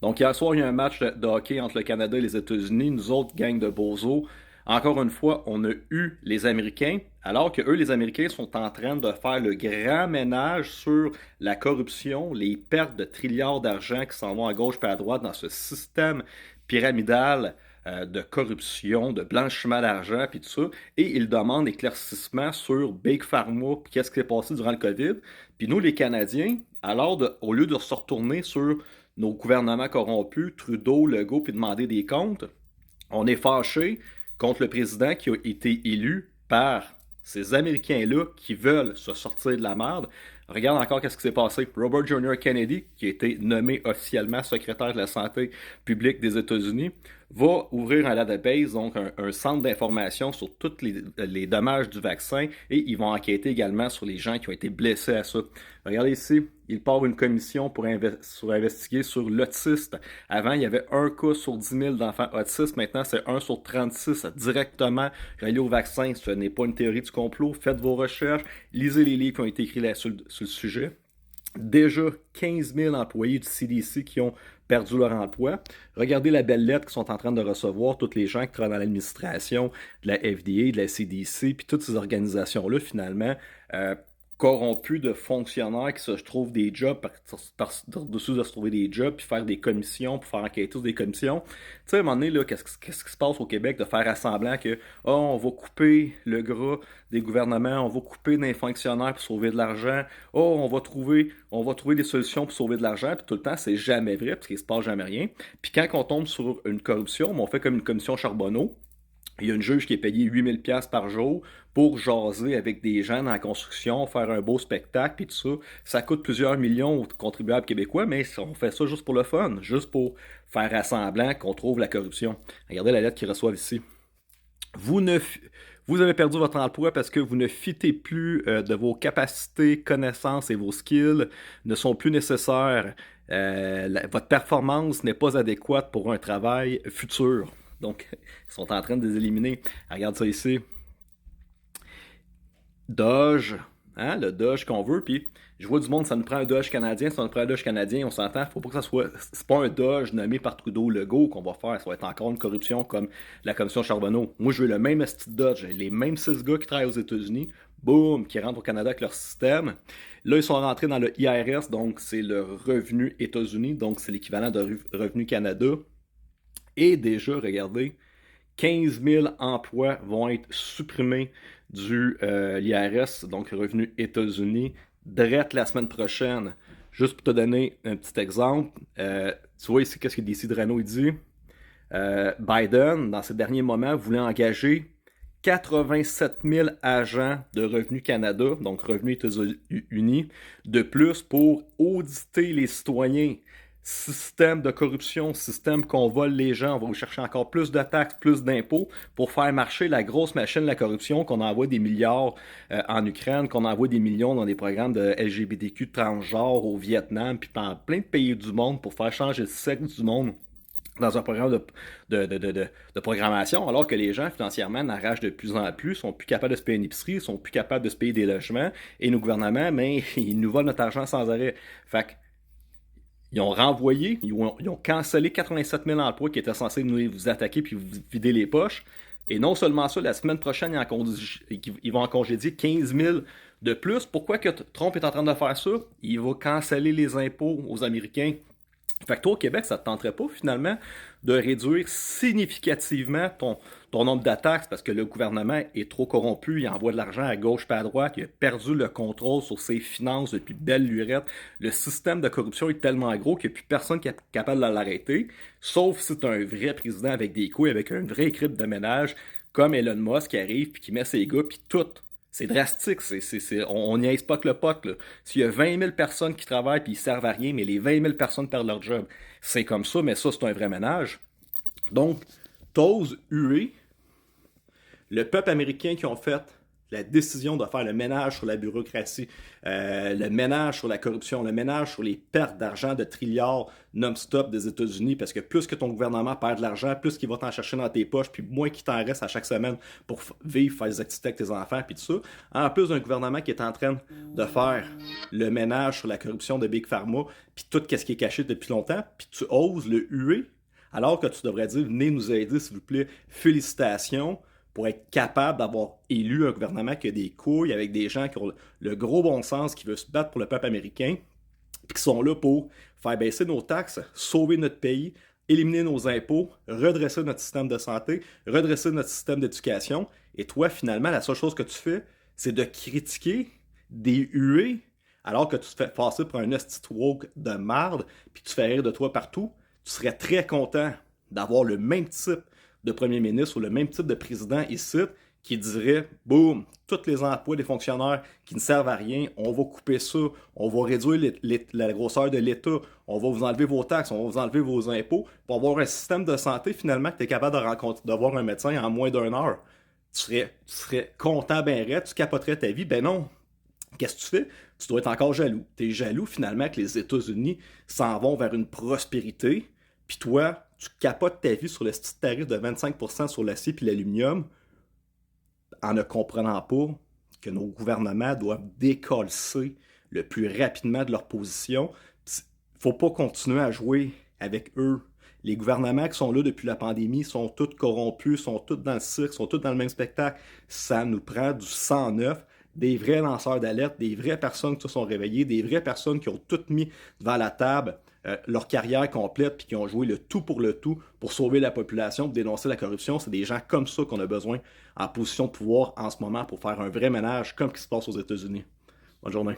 Donc, hier soir, il y a un match de hockey entre le Canada et les États-Unis. Nous autres, gang de bozos, encore une fois, on a eu les Américains, alors que eux, les Américains, sont en train de faire le grand ménage sur la corruption, les pertes de trilliards d'argent qui s'en vont à gauche et à droite dans ce système pyramidal de corruption, de blanchiment d'argent, puis tout ça. Et ils demandent éclaircissement sur Big Pharma, puis qu'est-ce qui s'est passé durant le COVID. Puis nous, les Canadiens, au lieu de se retourner sur nos gouvernements corrompus, Trudeau, Legault, puis demander des comptes, on est fâché contre le président qui a été élu par ces Américains-là qui veulent se sortir de la merde. Regarde encore qu'est-ce qui s'est passé. Robert Jr. Kennedy, qui a été nommé officiellement secrétaire de la santé publique des États-Unis, va ouvrir un database, donc un centre d'information sur tous les dommages du vaccin, et ils vont enquêter également sur les gens qui ont été blessés à ça. Regardez ici, il part une commission pour investiguer sur l'autiste. Avant, il y avait un cas sur 10 000 d'enfants autistes. Maintenant, c'est 1 sur 36 directement relié au vaccin. Ce n'est pas une théorie du complot. Faites vos recherches. Lisez les livres qui ont été écrits là sur le sujet. Déjà 15 000 employés du CDC qui ont perdu leur emploi. Regardez la belle lettre qu'ils sont en train de recevoir, tous les gens qui travaillent dans l'administration de la FDA, de la CDC, puis toutes ces organisations-là, finalement, corrompus de fonctionnaires qui se trouvent des jobs par-dessus de se trouver des jobs, puis faire des commissions, puis faire enquêter sur des commissions. Tu sais, à un moment donné, là, qu'est-ce qui se passe au Québec de faire semblant que oh, on va couper le gras des gouvernements, on va couper des fonctionnaires pour sauver de l'argent, oh, on va trouver des solutions pour sauver de l'argent, puis tout le temps, c'est jamais vrai, parce qu'il se passe jamais rien. Puis quand on tombe sur une corruption, on fait comme une commission Charbonneau. Il y a une juge qui est payée 8 000 $ par jour pour jaser avec des gens dans la construction, faire un beau spectacle, puis tout ça. Ça coûte plusieurs millions aux contribuables québécois, mais on fait ça juste pour le fun, juste pour faire semblant qu'on trouve la corruption. Regardez la lettre qu'ils reçoivent ici. Vous avez perdu votre emploi parce que vous ne fitez plus de vos capacités, connaissances et vos skills ne sont plus nécessaires. Votre performance n'est pas adéquate pour un travail futur. Donc, ils sont en train de les éliminer. Regarde ça ici. Doge, hein, le Doge qu'on veut, puis je vois du monde, ça nous prend un Doge canadien, ça nous prend un Doge canadien, on s'entend, faut pas que ça soit, c'est pas un Doge nommé par Trudeau Legault qu'on va faire, ça va être encore une corruption comme la commission Charbonneau. Moi, je veux le même esti de Doge, les mêmes 6 gars qui travaillent aux États-Unis, boum, qui rentrent au Canada avec leur système. Là, ils sont rentrés dans le IRS, donc c'est le revenu États-Unis, donc c'est l'équivalent de revenu Canada. Et déjà, regardez, 15 000 emplois vont être supprimés du l'IRS, donc Revenu États-Unis, direct la semaine prochaine. Juste pour te donner un petit exemple, tu vois ici qu'est-ce que DC Drano dit. Biden, dans ses derniers moments, voulait engager 87 000 agents de Revenu Canada, donc Revenu États-Unis, de plus pour auditer les citoyens. Système de corruption, système qu'on vole les gens, on va chercher encore plus de taxes, plus d'impôts pour faire marcher la grosse machine de la corruption, qu'on envoie des milliards en Ukraine, qu'on envoie des millions dans des programmes de LGBTQ transgenres au Vietnam, puis dans plein de pays du monde pour faire changer le sexe du monde dans un programme de programmation, alors que les gens financièrement n'arrachent de plus en plus, sont plus capables de se payer une épicerie, sont plus capables de se payer des logements, et nos gouvernements, mais ils nous volent notre argent sans arrêt. Fait que ils ont renvoyé, ils ont cancellé 87 000 emplois qui étaient censés vous attaquer puis vous vider les poches. Et non seulement ça, la semaine prochaine, ils vont en congédier 15 000 de plus. Pourquoi que Trump est en train de faire ça? Il va canceller les impôts aux Américains. Fait que toi, au Québec, ça ne te tenterait pas, finalement, de réduire significativement ton nombre d'attaques parce que le gouvernement est trop corrompu, il envoie de l'argent à gauche pas à droite, il a perdu le contrôle sur ses finances depuis belle lurette. Le système de corruption est tellement gros qu'il n'y a plus personne qui est capable de l'arrêter, sauf si tu as un vrai président avec des couilles, avec un vrai équipe de ménage, comme Elon Musk qui arrive, puis qui met ses gars, puis tout. C'est drastique, on niaise pas que le pot, là. S'il y a 20 000 personnes qui travaillent puis ils servent à rien, mais les 20 000 personnes perdent leur job. C'est comme ça, mais ça, c'est un vrai ménage. Donc, t'oses huer le peuple américain qui ont fait la décision de faire le ménage sur la bureaucratie, le ménage sur la corruption, le ménage sur les pertes d'argent de trilliards non-stop des États-Unis, parce que plus que ton gouvernement perd de l'argent, plus qu'il va t'en chercher dans tes poches, puis moins qu'il t'en reste à chaque semaine pour vivre, faire des activités avec tes enfants, puis tout ça. En plus d'un gouvernement qui est en train de faire le ménage sur la corruption de Big Pharma, puis tout ce qui est caché depuis longtemps, puis tu oses le huer, alors que tu devrais dire, venez nous aider, s'il vous plaît, félicitations, pour être capable d'avoir élu un gouvernement qui a des couilles, avec des gens qui ont le gros bon sens, qui veulent se battre pour le peuple américain, puis qui sont là pour faire baisser nos taxes, sauver notre pays, éliminer nos impôts, redresser notre système de santé, redresser notre système d'éducation. Et toi, finalement, la seule chose que tu fais, c'est de critiquer, des huées, alors que tu te fais passer pour un hostie woke de marde, puis tu fais rire de toi partout. Tu serais très content d'avoir le même type de premier ministre ou le même type de président ici qui dirait, boum, tous les emplois des fonctionnaires qui ne servent à rien, on va couper ça, on va réduire la grosseur de l'État, on va vous enlever vos taxes, on va vous enlever vos impôts, pour avoir un système de santé finalement que tu es capable de voir un médecin en moins d'1 heure. Tu serais content ben raide, tu capoterais ta vie, ben non. Qu'est-ce que tu fais? Tu dois être encore jaloux. Tu es jaloux finalement que les États-Unis s'en vont vers une prospérité, puis toi, tu capotes ta vie sur le petit tarif de 25% sur l'acier et l'aluminium en ne comprenant pas que nos gouvernements doivent décoller le plus rapidement de leur position. Faut pas continuer à jouer avec eux. Les gouvernements qui sont là depuis la pandémie sont tous corrompus, sont tous dans le cirque, sont tous dans le même spectacle. Ça nous prend du sang neuf, des vrais lanceurs d'alerte, des vraies personnes qui se sont réveillées, des vraies personnes qui ont tout mis devant la table, leur carrière complète, puis qui ont joué le tout pour sauver la population, pour dénoncer la corruption. C'est des gens comme ça qu'on a besoin en position de pouvoir en ce moment pour faire un vrai ménage comme ce qui se passe aux États-Unis. Bonne journée.